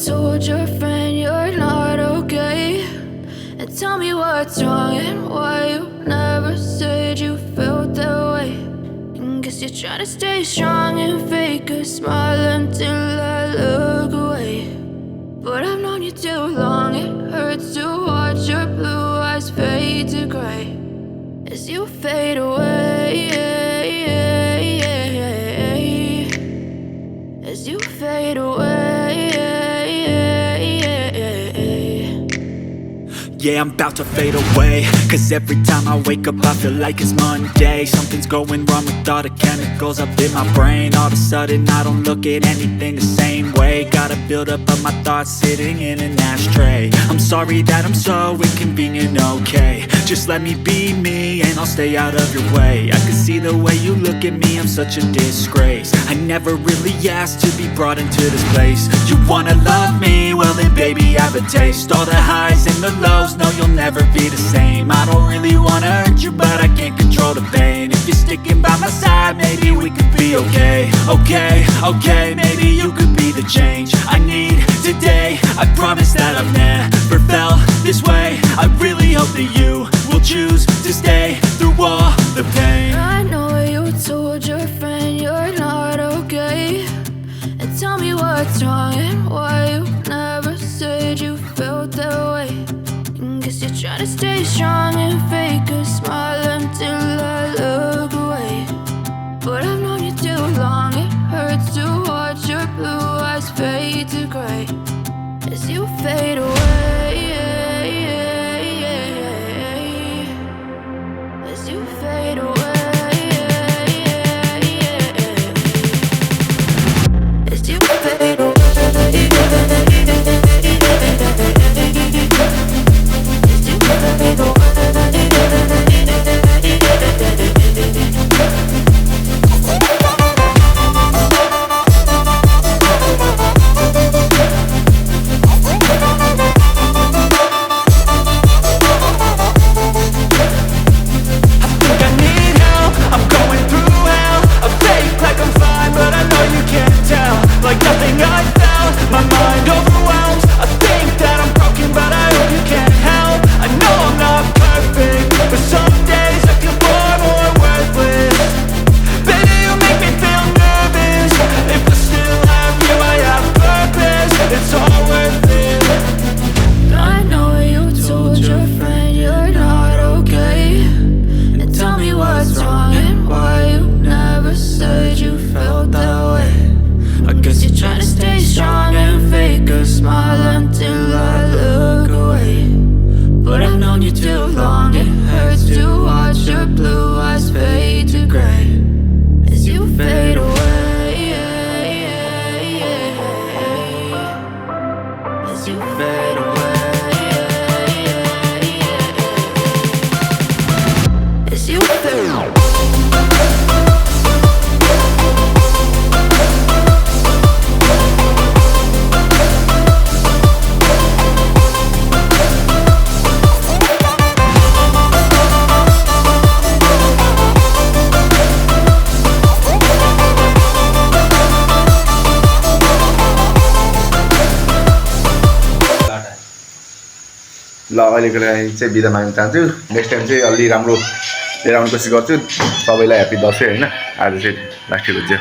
told your friend you're not okay, and tell me what's wrong and why you never said you felt that way. And guess you're trying to stay strong and fake a smile until I look away. But I've known you too long, it hurts to watch your blue eyes fade to gray as you fade away, as you fade away. Yeah, I'm about to fade away, cause every time I wake up I feel like it's Monday. Something's going wrong with all the chemicals up in my brain. All of a sudden I don't look at anything the same way. Gotta build up of my thoughts sitting in an ashtray. I'm sorry that I'm so inconvenient, okay. Just let me be me and I'll stay out of your way. I can see the way you look at me, I'm such a disgrace. I never really asked to be brought into this place. You wanna love me? Well then baby I have a taste. All the highs and the lows, no you'll never be the same. I don't really wanna hurt you but I can't control the pain. If you're sticking by my side maybe we could be okay. Okay, maybe you could be the change I need today. I promise that I've never felt this way. I really hope that you will choose to stay through all the pain. I know you told your friend you're not okay, and tell me what's wrong and why you never said you felt that way. And guess you're trying to stay strong and fake a smile until I look away. But I've known you too long, it hurts to watch your blue eyes fade to gray as you fade away, as you fade away, as you fade away. ल अहिलेको लागि चाहिँ बिदा माग्न चाहन्छु। Next time चाहिँ अलि राम्रो लिएर आउने कोसिस गर्छु। सबैलाई ह्याप्पी दसैँ हैन। आज चाहिँ लास्टै बुझ्यो।